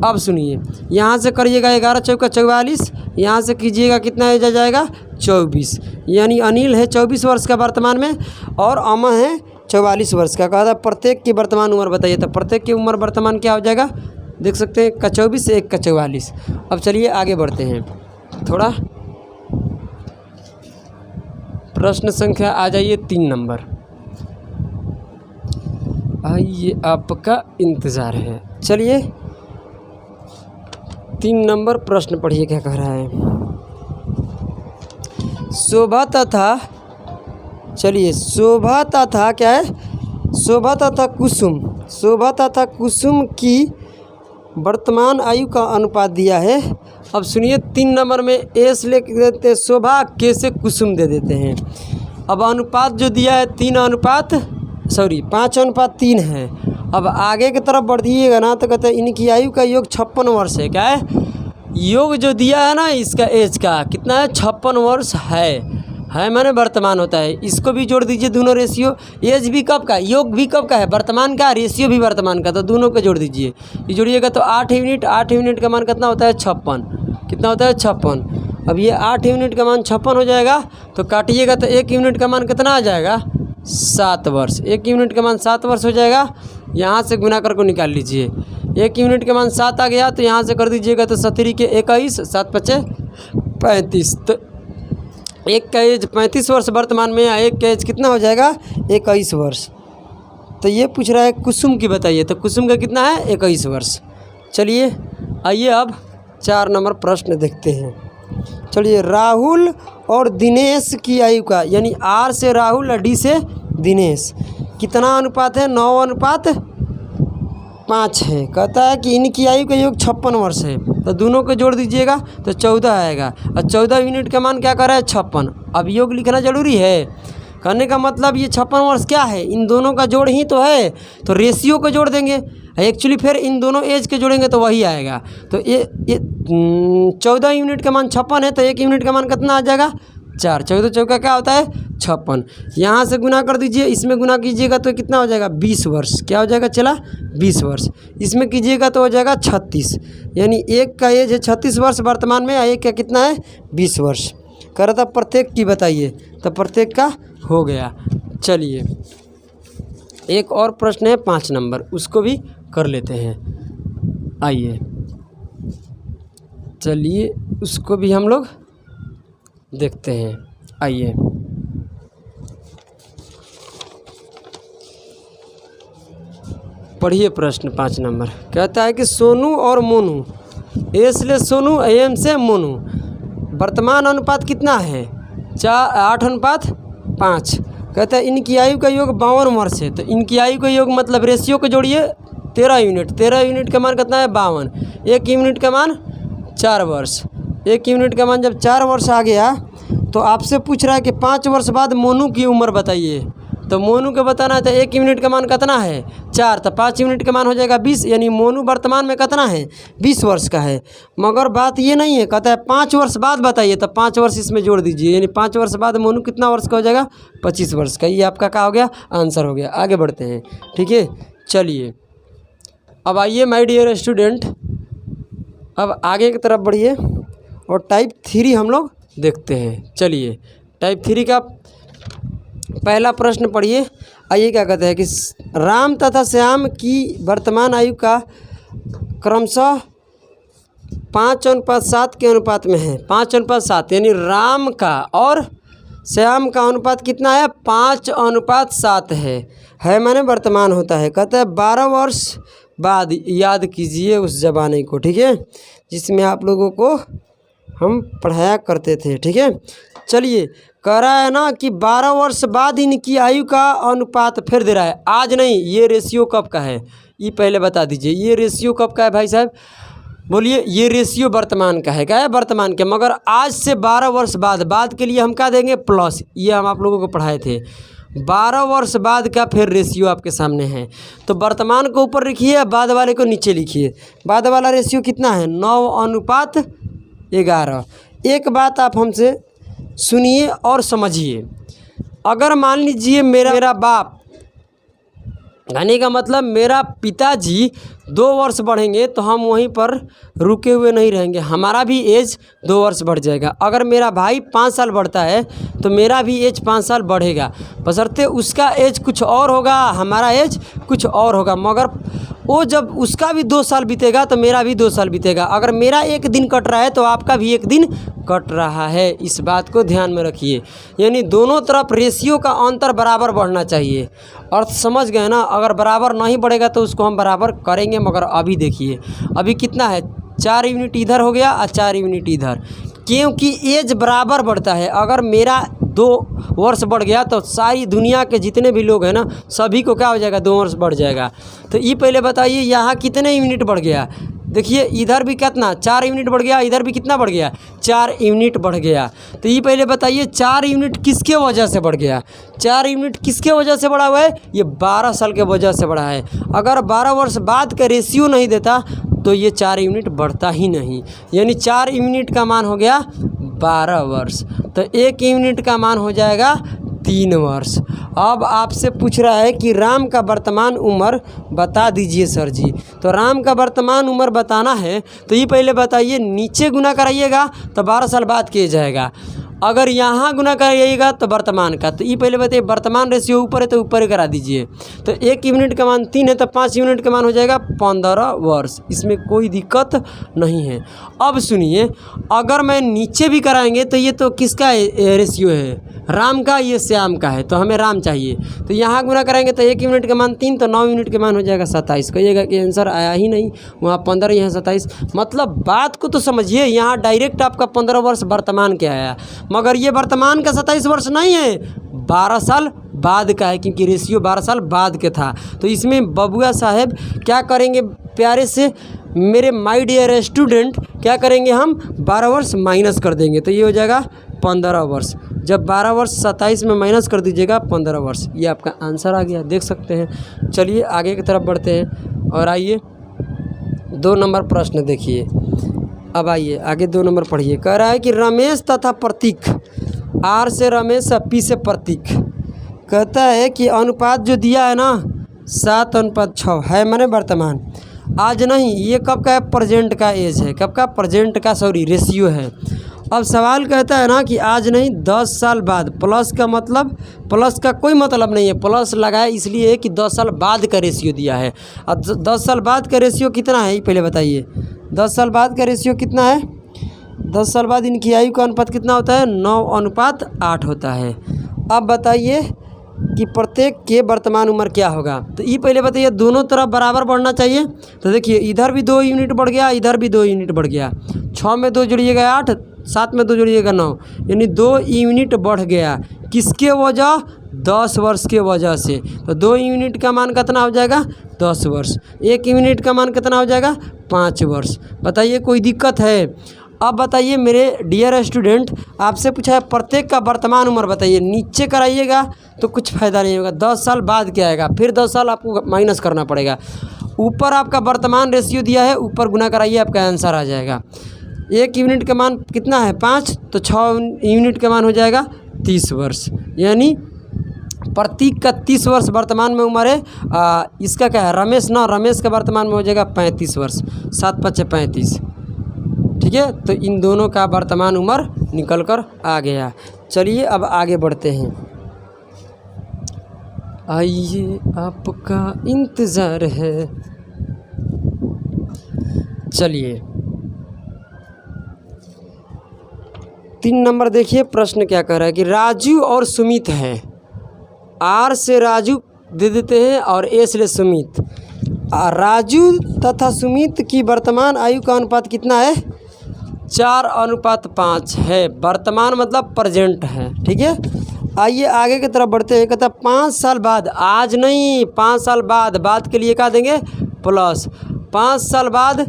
अब सुनिए यहाँ से करिएगा 11 चौका 44, यहाँ से कीजिएगा कितना आ जाएगा 24, यानी अनिल है 24 वर्ष का वर्तमान में और अमन है 44 वर्ष का। कहा था प्रत्येक की वर्तमान उम्र बताइए, तो प्रत्येक की उम्र वर्तमान क्या हो जाएगा, देख सकते हैं, 1 का 24 1 का 44। अब चलिए आगे बढ़ते हैं, थोड़ा प्रश्न संख्या आ जाइए 3 नंबर। आइए आपका इंतज़ार है। चलिए 3 नंबर प्रश्न पढ़िए क्या कह रहा है। शोभा तथा, चलिए शोभा तथा क्या है, शोभा तथा कुसुम की वर्तमान आयु का अनुपात दिया है। अब सुनिए 3 नंबर में ए से ले देते हैं शोभा, के से कुसुम दे देते हैं। अब अनुपात जो दिया है 5:3 है। अब आगे की तरफ बढ़िएगा ना तो कहते हैं इनकी आयु का योग 56 वर्ष है। क्या है, योग जो दिया है ना इसका एज का कितना है 56 वर्ष है माने वर्तमान होता है। इसको भी जोड़ दीजिए दोनों रेशियो, एज भी कब का, योग भी कब का है, वर्तमान का, रेशियो भी वर्तमान का, तो दोनों को जोड़ दीजिए। ये जोड़िएगा तो 8 यूनिट का मान कितना होता है 56, कितना होता है 56। अब ये 8 यूनिट का मान 56 हो जाएगा, तो काटिएगा तो 1 यूनिट का मान कितना आ जाएगा 7 वर्ष। 1 यूनिट का मान 7 वर्ष हो जाएगा, यहाँ से गुना कर को निकाल लीजिए। 1 यूनिट का मान 7 आ गया, तो यहाँ से कर दीजिएगा तो 7 के 21, 7 5 35, तो 1 का एज 35 वर्ष वर्तमान में, 1 का एज कितना हो जाएगा 21 वर्ष। तो ये पूछ रहा है कुसुम की बताइए, तो कुसुम का कितना है 21 वर्ष। चलिए आइए अब 4 नंबर प्रश्न देखते हैं। चलिए राहुल और दिनेश की आयु का, यानी आर से राहुल और डी से दिनेश कितना अनुपात है, 9:5 है। कहता है कि इनकी आयु का योग 56 वर्ष है, तो दोनों को जोड़ दीजिएगा तो 14 आएगा, और 14 यूनिट का मान क्या कर रहा है 56। अब योग लिखना जरूरी है, कहने का मतलब ये 56 वर्ष क्या है, इन दोनों का जोड़ ही तो है, तो रेशियो को जोड़ देंगे एक्चुअली, फिर इन दोनों एज के जोड़ेंगे तो वही आएगा। तो ये 14 यूनिट का मान 56 है, तो 1 यूनिट का मान कितना आ जाएगा 4, 14 चौका क्या होता है 56। यहाँ से गुना कर दीजिए, इसमें गुना कीजिएगा तो कितना हो जाएगा 20 वर्ष, क्या हो जाएगा चला 20 वर्ष। इसमें कीजिएगा तो हो जाएगा 36, यानी 1 का एज है 36 वर्ष वर्तमान में, 1 का कितना है 20 वर्ष। कह रहा था प्रत्येक की बताइए, तो प्रत्येक का हो गया। चलिए एक और प्रश्न है 5 नंबर, उसको भी कर लेते हैं। आइए चलिए उसको भी हम लोग देखते हैं। आइए पढ़िए प्रश्न 5 नंबर। कहता है कि सोनू और मोनू, ए से सोनू, एम से मोनू, वर्तमान अनुपात कितना है 8:5। कहता है इनकी आयु का योग 52 वर्ष है, तो इनकी आयु का योग मतलब रेशियो को जोड़िए 13 यूनिट का मान कितना है 52, 1 यूनिट का मान 4 वर्ष। 1 यूनिट का मान जब 4 वर्ष आ गया तो आपसे पूछ रहा है कि 5 वर्ष बाद मोनू की उम्र बताइए। तो मोनू के बताना है तो 1 यूनिट का मान कितना है 4, तो 5 यूनिट का मान हो जाएगा 20, यानी मोनू वर्तमान में कितना है 20 वर्ष का है। मगर बात ये नहीं है, कहता है 5 वर्ष बाद बताइए, तो 5 वर्ष इसमें जोड़ दीजिए, यानी 5 वर्ष बाद मोनू कितना वर्ष का हो जाएगा 25 वर्ष का। ये आपका क्या हो गया आंसर हो गया। आगे बढ़ते हैं, ठीक है। चलिए अब आइए माय डियर स्टूडेंट, अब आगे की तरफ बढ़िए और टाइप 3 हम लोग देखते हैं। चलिए टाइप 3 का पहला प्रश्न पढ़िए। आइए क्या कहते हैं कि राम तथा श्याम की वर्तमान आयु का क्रमशः 5:7 के अनुपात में है। 5:7 यानी राम का और श्याम का अनुपात कितना है 5:7 है माने वर्तमान होता है। कहता है 12 वर्ष बाद याद कीजिए उस ज़माने को, ठीक है, जिसमें आप लोगों को हम पढ़ाया करते थे, ठीक है। चलिए कह रहा है ना कि 12 वर्ष बाद इनकी आयु का अनुपात फिर दे रहा है, आज नहीं, ये रेशियो कब का है ये पहले बता दीजिए। ये रेशियो कब का है भाई साहब, बोलिए। ये रेशियो वर्तमान का है, क्या है वर्तमान के, मगर आज से 12 वर्ष बाद के लिए हम क्या देंगे प्लस। ये हम आप लोगों को पढ़ाए थे। 12 वर्ष बाद का फिर रेशियो आपके सामने है, तो वर्तमान को ऊपर लिखिए, बाद वाले को नीचे लिखिए। बाद वाला रेशियो कितना है 9:11। एक बात आप हमसे सुनिए और समझिए, अगर मान लीजिए मेरा बाप, कहने का मतलब मेरा पिताजी 2 वर्ष बढ़ेंगे तो हम वहीं पर रुके हुए नहीं रहेंगे, हमारा भी एज 2 वर्ष बढ़ जाएगा। अगर मेरा भाई 5 साल बढ़ता है तो मेरा भी एज 5 साल बढ़ेगा, बशर्ते उसका एज कुछ और होगा, हमारा एज कुछ और होगा। मगर वो जब उसका भी 2 साल बीतेगा तो मेरा भी 2 साल बीतेगा। अगर मेरा 1 दिन कट रहा है तो आपका भी 1 दिन कट रहा है, इस बात को ध्यान में रखिए। यानी दोनों तरफ रेशियो का अंतर बराबर बढ़ना चाहिए। अर्थ समझ गए ना। अगर बराबर नहीं बढ़ेगा तो उसको हम बराबर करेंगे, मगर अभी देखिए अभी कितना है 4 यूनिट इधर हो गया और 4 यूनिट इधर, क्योंकि एज बराबर बढ़ता है। अगर मेरा 2 वर्ष बढ़ गया तो सारी दुनिया के जितने भी लोग हैं ना सभी को क्या हो जाएगा 2 वर्ष बढ़ जाएगा। तो ये पहले बताइए यहाँ कितने यूनिट बढ़ गया, देखिए इधर भी कितना 4 यूनिट बढ़ गया, इधर भी कितना बढ़ गया 4 यूनिट बढ़ गया। तो ये पहले बताइए 4 यूनिट किसके वजह से बढ़ गया, 4 यूनिट किसके वजह से बढ़ा हुआ है, ये 12 साल के वजह से बढ़ा है। अगर 12 वर्ष बाद का रेशियो नहीं देता तो ये 4 यूनिट बढ़ता ही नहीं, यानी 4 यूनिट का मान हो गया 12 वर्ष, तो 1 यूनिट का मान हो जाएगा 3 वर्ष। अब आपसे पूछ रहा है कि राम का वर्तमान उम्र बता दीजिए सर जी। तो राम का वर्तमान उम्र बताना है तो ये पहले बताइए, नीचे गुना कराइएगा तो 12 साल बाद किया जाएगा, अगर यहाँ गुना कराइएगा तो वर्तमान का। तो ये पहले बताइए वर्तमान रेशियो ऊपर है तो ऊपर ही करा दीजिए। तो 1 यूनिट का मान 3 है तो 5 यूनिट का मान हो जाएगा 15 वर्ष, इसमें कोई दिक्कत नहीं है। अब सुनिए, अगर मैं नीचे भी कराएंगे तो ये तो किसका रेशियो है राम का, ये श्याम का है, तो हमें राम चाहिए। तो यहाँ गुना कराएंगे तो 1 यूनिट का मान 3, तो 9 यूनिट का मान हो जाएगा 27। कहिएगा कि आंसर आया ही नहीं, वहाँ 15 यहाँ 27। मतलब बात को तो समझिए, यहाँ डायरेक्ट आपका 15 वर्ष वर्तमान के आया, मगर ये वर्तमान का 27 वर्ष नहीं है, 12 साल बाद का है, क्योंकि रेशियो 12 साल बाद के था। तो इसमें बबुआ साहब क्या करेंगे प्यारे से मेरे माय डियर स्टूडेंट, क्या करेंगे हम 12 वर्ष माइनस कर देंगे, तो ये हो जाएगा 15 वर्ष। जब 12 वर्ष 27 में माइनस कर दीजिएगा 15 वर्ष, ये आपका आंसर आ गया, देख सकते हैं। चलिए आगे की तरफ बढ़ते हैं और आइए 2 नंबर प्रश्न देखिए। अब आइए आगे 2 नंबर पढ़िए। कह रहा है कि रमेश तथा प्रतीक, आर से रमेश और पी से प्रतीक, कहता है कि अनुपात जो दिया है ना 7:6 है, माने वर्तमान, आज नहीं, ये कब का है प्रेजेंट का एज है, कब का प्रेजेंट का रेशियो है। अब सवाल कहता है ना कि आज नहीं 10 साल बाद, प्लस का मतलब, प्लस का कोई मतलब नहीं है, प्लस लगाया इसलिए है कि 10 साल बाद का रेशियो दिया है। अब 10 साल बाद का रेशियो कितना है पहले बताइए, 10 साल बाद का रेशियो कितना है, 10 साल बाद इनकी आयु का अनुपात कितना होता है 9:8 होता है। अब बताइए कि प्रत्येक के वर्तमान उम्र क्या होगा। तो ये पहले बताइए दोनों तरफ बराबर बढ़ना चाहिए। तो देखिए इधर भी 2 यूनिट बढ़ गया, इधर भी 2 यूनिट बढ़ गया, 6 में 2 जोड़िएगा 8, 7 में 2 जोड़िएगा 9, यानी 2 यूनिट बढ़ गया। किसके वजह, 10 वर्ष के वजह से। तो 2 यूनिट का मान कितना हो जाएगा 10 वर्ष, 1 यूनिट का मान कितना हो जाएगा 5 वर्ष। बताइए कोई दिक्कत है। अब बताइए मेरे डियर स्टूडेंट, आपसे पूछा है प्रत्येक का वर्तमान उम्र बताइए। नीचे कराइएगा तो कुछ फ़ायदा नहीं होगा, 10 साल बाद क्या आएगा, फिर 10 साल आपको माइनस करना पड़ेगा। ऊपर आपका वर्तमान रेशियो दिया है, ऊपर गुना कराइए, आपका आंसर आ जाएगा। 1 यूनिट का मान कितना है 5, तो 6 यूनिट का मान हो जाएगा 30 वर्ष। यानी प्रतीक का 30 वर्ष वर्तमान में उम्र है। इसका क्या है रमेश का वर्तमान में हो जाएगा 35 वर्ष, 7 × 5 = 35। ठीक है, तो इन दोनों का वर्तमान उम्र निकल कर आ गया। चलिए अब आगे बढ़ते हैं। आइए आपका इंतज़ार है। चलिए 3 नंबर देखिए, प्रश्न क्या कह रहा है कि राजू और सुमित है। आर से राजू दे देते हैं और ए से सुमित। राजू तथा सुमित की वर्तमान आयु का अनुपात कितना है 4:5 है। वर्तमान मतलब प्रेजेंट है। ठीक है, आइए आगे की तरफ बढ़ते हैं। कहता 5 साल बाद, आज नहीं 5 साल बाद के लिए क्या देंगे प्लस। 5 साल बाद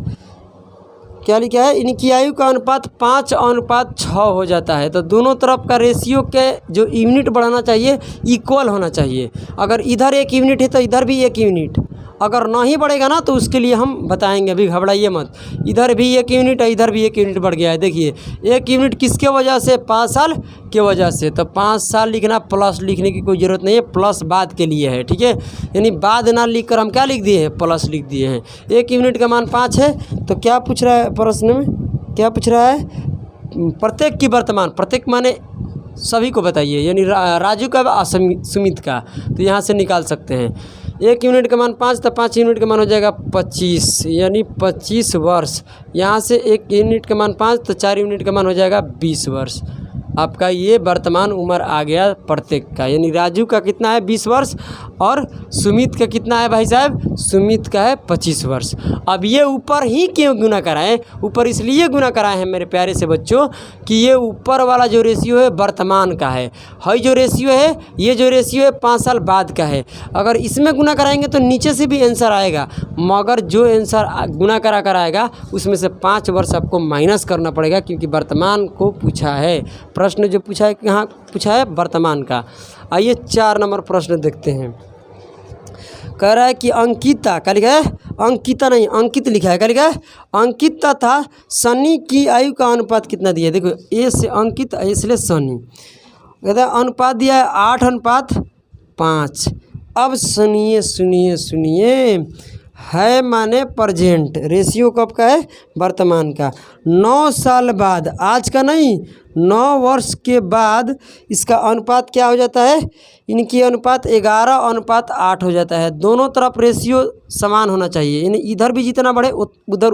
क्या लिखा है, इनकी आयु का अनुपात 5:6 हो जाता है। तो दोनों तरफ का रेशियो के जो यूनिट बढ़ाना चाहिए इक्वल होना चाहिए। अगर इधर 1 यूनिट है तो इधर भी 1 यूनिट, अगर नहीं बढ़ेगा ना तो उसके लिए हम बताएंगे, अभी घबराइए मत। इधर भी 1 यूनिट है, इधर भी 1 यूनिट बढ़ गया है। देखिए 1 यूनिट किसके वजह से, 5 साल के वजह से। तो 5 साल लिखना, प्लस लिखने की कोई ज़रूरत नहीं है, प्लस बाद के लिए है। ठीक है, यानी बाद ना लिख कर हम क्या लिख दिए हैं, प्लस लिख दिए हैं। 1 यूनिट का मान 5 है। तो क्या पूछ रहा है प्रश्न में, क्या पूछ रहा है, प्रत्येक की वर्तमान, प्रत्येक माने सभी को बताइए, यानी राजू का और सुमित का। तो यहाँ से निकाल सकते हैं। 1 यूनिट का मान 5, तो 5 यूनिट का मान हो जाएगा 25, यानी 25 वर्ष। यहाँ से 1 यूनिट का मान 5, तो 4 यूनिट का मान हो जाएगा 20 वर्ष। आपका ये वर्तमान उम्र आ गया प्रत्येक का, यानी राजू का कितना है 20 वर्ष और सुमित का कितना है भाई साहब, सुमित का है 25 वर्ष। अब ये ऊपर ही क्यों गुना कराएं, ऊपर इसलिए गुना कराए हैं मेरे प्यारे से बच्चों कि ये ऊपर वाला जो रेशियो है वर्तमान का है, जो रेशियो है, ये जो रेशियो है 5 साल बाद का है। अगर इसमें गुना कराएंगे तो नीचे से भी आंसर आएगा, मगर जो आंसर गुना करा कर आएगा उसमें से 5 वर्ष आपको माइनस करना पड़ेगा, क्योंकि वर्तमान को पूछा है। प्रश्न जो पूछा है कहाँ पूछा है, वर्तमान का। आइए 4 नंबर प्रश्न देखते हैं। कह रहा है कि अंकिता, क्या लिखा है, अंकिता नहीं अंकित लिखा है, क्या लिखा है, अंकित तथा सनी की आयु का अनुपात कितना दिया है। देखो ए से अंकित, ए से सनी, कहता है अनुपात दिया है 8:5। अब सुनिए सुनिए सुनिए, है माने प्रेजेंट, रेशियो कब का है, वर्तमान का। 9 साल बाद, आज का नहीं, 9 वर्ष के बाद इसका अनुपात क्या हो जाता है, इनकी अनुपात 11:8 हो जाता है। दोनों तरफ रेशियो समान होना चाहिए, यानी इधर भी जितना बढ़े उधर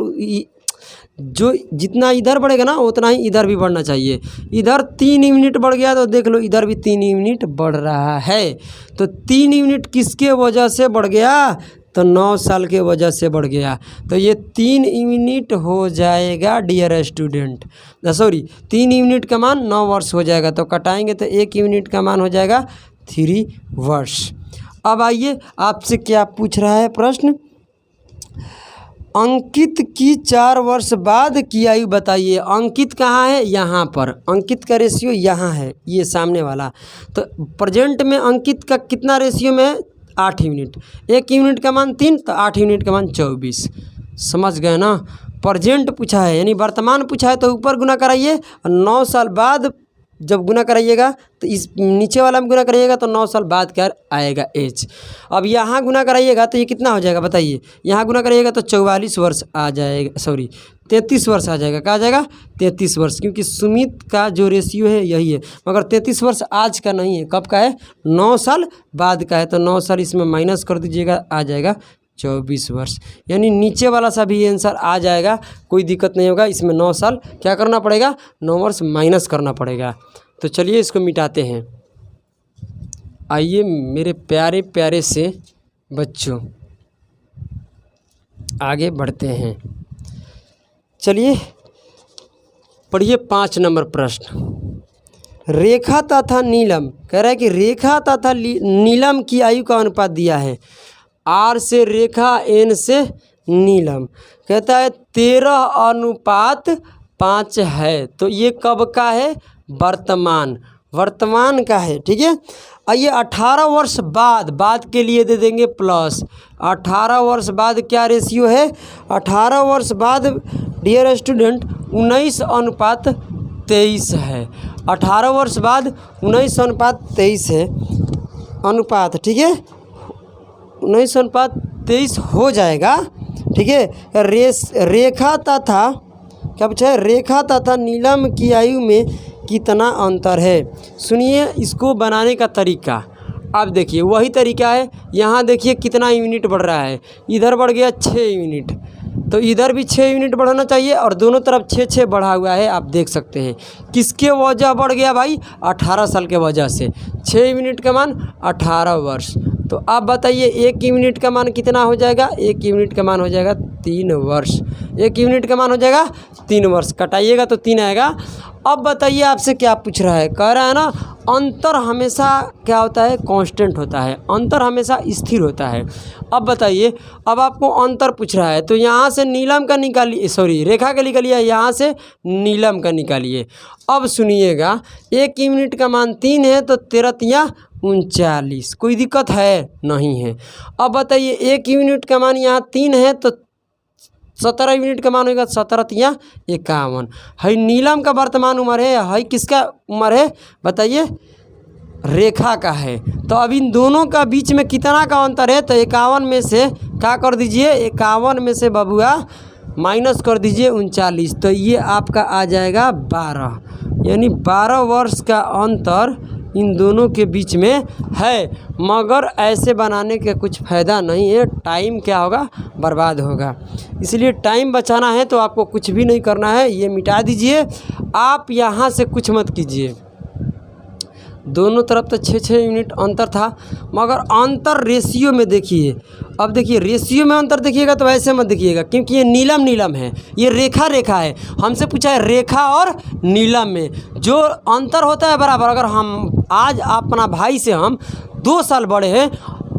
जो जितना इधर बढ़ेगा ना उतना ही इधर भी बढ़ना चाहिए। इधर 3 यूनिट बढ़ गया तो देख लो इधर भी 3 यूनिट बढ़ रहा है। तो 3 यूनिट किसके वजह से बढ़ गया, तो 9 साल के वजह से बढ़ गया। तो ये 3 यूनिट हो जाएगा डियर स्टूडेंट, सॉरी 3 यूनिट का मान 9 वर्ष हो जाएगा। तो कटाएंगे तो 1 यूनिट का मान हो जाएगा 3 वर्ष। अब आइए आपसे क्या पूछ रहा है प्रश्न, अंकित की 4 वर्ष बाद की आयु बताइए। अंकित कहाँ है, यहाँ पर, अंकित का रेशियो यहाँ है, ये सामने वाला। तो प्रेजेंट में अंकित का कितना रेशियो में है, 8 यूनिट। 1 यूनिट का मान 3, तो 8 यूनिट का मान 24। समझ गए ना, प्रेजेंट पूछा है यानी वर्तमान पूछा है तो ऊपर गुना कराइए, और 9 साल बाद जब गुना कराइएगा तो इस नीचे वाला में गुना कराइएगा तो 9 साल बाद क्या आएगा एज। अब यहाँ गुना कराइएगा तो ये कितना हो जाएगा बताइए, यहाँ गुना कराइएगा तो 44 वर्ष आ जाएगा, सॉरी 33 वर्ष आ जाएगा। क्या आ जाएगा 33 वर्ष, क्योंकि सुमित का जो रेशियो है यही है। मगर 33 वर्ष आज का नहीं है, कब का है, 9 साल बाद का है। तो 9 साल इसमें माइनस कर दीजिएगा, आ जाएगा 24 वर्ष। यानी नीचे वाला सा भी आंसर आ जाएगा, कोई दिक्कत नहीं होगा। इसमें 9 साल क्या करना पड़ेगा, 9 वर्ष माइनस करना पड़ेगा। तो चलिए इसको मिटाते हैं। आइए मेरे प्यारे प्यारे से बच्चों आगे बढ़ते हैं। चलिए पढ़िए 5 नंबर प्रश्न। रेखा तथा नीलम, कह रहा है कि रेखा तथा नीलम की आयु का अनुपात दिया है। आर से रेखा, एन से नीलम। कहता है 13:5 5 है, तो ये कब का है? वर्तमान का है, ठीक है। और ये 18 वर्ष बाद के लिए दे देंगे प्लस। 18 वर्ष बाद क्या रेशियो है? 18 वर्ष बाद डियर स्टूडेंट 19:23 है। 18 वर्ष बाद 19:23 है अनुपात, ठीक है। 19:23 हो जाएगा, ठीक है। रेखा तथा क्या पूछा है? रेखा तथा नीलम की आयु में कितना अंतर है? सुनिए इसको बनाने का तरीका। अब देखिए वही तरीका है, यहाँ देखिए कितना यूनिट बढ़ रहा है, इधर बढ़ गया 6 यूनिट, तो इधर भी 6 यूनिट बढ़ना चाहिए और दोनों तरफ 6 बढ़ा हुआ है। आप देख सकते हैं किसके वजह बढ़ गया भाई? 18 साल के वजह से। 6 यूनिट का मान 18 वर्ष। तो आप बताइए 1 यूनिट का मान कितना हो जाएगा? 1 यूनिट का मान हो जाएगा 3 वर्ष। 1 यूनिट का मान हो जाएगा 3 वर्ष, कटाइएगा तो 3 आएगा। अब बताइए आपसे क्या पूछ रहा है? कह रहा है ना अंतर हमेशा क्या होता है? कांस्टेंट होता है, अंतर हमेशा स्थिर होता है। अब बताइए, अब आपको अंतर पूछ रहा है तो यहाँ से नीलम का निकालिए, सॉरी रेखा का निकालिए, यहाँ से नीलम का निकालिए। अब सुनिएगा 1 यूनिट का मान 3 है तो 13 39, कोई दिक्कत है? नहीं है। अब बताइए 1 यूनिट का मान यहाँ 3 है तो 17 यूनिट का मान होगा 17 51। है नीलम का वर्तमान उम्र है किसका उम्र है? बताइए, रेखा का है। तो अब इन दोनों का बीच में कितना का अंतर है? तो 51 में से क्या कर दीजिए? 51 में से बबुआ माइनस कर दीजिए 39, तो ये आपका आ जाएगा 12, यानी 12 वर्ष का अंतर इन दोनों के बीच में है। मगर ऐसे बनाने का कुछ फ़ायदा नहीं है, टाइम क्या होगा? बर्बाद होगा। इसलिए टाइम बचाना है तो आपको कुछ भी नहीं करना है, ये मिटा दीजिए। आप यहाँ से कुछ मत कीजिए, दोनों तरफ तो 6 यूनिट अंतर था, मगर अंतर रेशियो में देखिए। अब देखिए रेशियो में अंतर देखिएगा तो ऐसे मत देखिएगा, क्योंकि ये नीलम है, ये रेखा है। हमसे पूछा है रेखा और नीलम में जो अंतर होता है बराबर। अगर हम आज अपना भाई से हम 2 साल बड़े हैं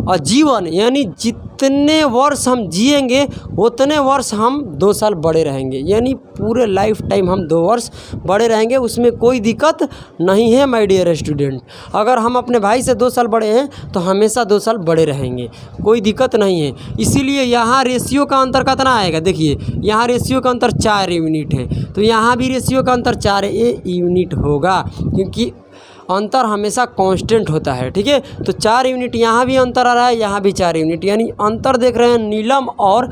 और जीवन यानी जितने वर्ष हम जिएंगे उतने वर्ष हम 2 साल बड़े रहेंगे, यानी पूरे लाइफ टाइम हम 2 वर्ष बड़े रहेंगे, उसमें कोई दिक्कत नहीं है माय डियर स्टूडेंट। अगर हम अपने भाई से 2 साल बड़े हैं तो हमेशा 2 साल बड़े रहेंगे, कोई दिक्कत नहीं है। इसीलिए यहाँ रेशियो का अंतर कितना आएगा? देखिए यहाँ रेशियो का अंतर 4 यूनिट है, तो यहाँ भी रेशियो का अंतर 4 यूनिट होगा, क्योंकि अंतर हमेशा कांस्टेंट होता है, ठीक है। तो 4 यूनिट यहाँ भी अंतर आ रहा है, यहाँ भी 4 यूनिट, यानी अंतर देख रहे हैं नीलम और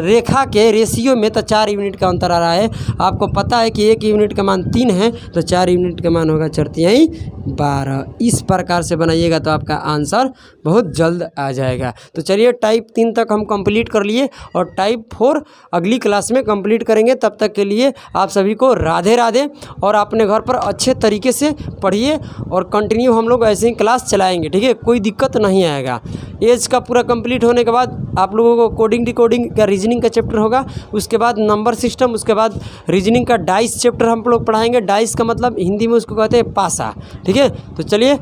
रेखा के रेशियो में, तो 4 यूनिट का अंतर आ रहा है। आपको पता है कि 1 यूनिट का मान 3 है तो 4 यूनिट का मान होगा 4 तिहाई 12। इस प्रकार से बनाइएगा तो आपका आंसर बहुत जल्द आ जाएगा। तो चलिए टाइप 3 तक हम कंप्लीट कर लिए और टाइप 4 अगली क्लास में कंप्लीट करेंगे। तब तक के लिए आप सभी को राधे राधे, और अपने घर पर अच्छे तरीके से पढ़िए और कंटिन्यू हम लोग ऐसे ही क्लास चलाएंगे, ठीक है। कोई दिक्कत नहीं आएगा। एज का पूरा कंप्लीट होने के बाद आप लोगों को कोडिंग डिकोडिंग का रीजनिंग का चैप्टर होगा, उसके बाद नंबर सिस्टम, उसके बाद रीजनिंग का डाइस चैप्टर हम लोग पढ़ाएंगे। डाइस का मतलब हिंदी में उसको कहते हैं पासा, ठीक है। तो चलिए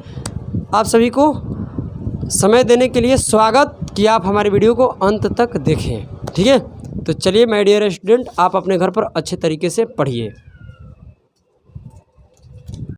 आप सभी को समय देने के लिए स्वागत कि आप हमारे वीडियो को अंत तक देखें, ठीक है। तो चलिए माय डियर स्टूडेंट, आप अपने घर पर अच्छे तरीके से पढ़िए।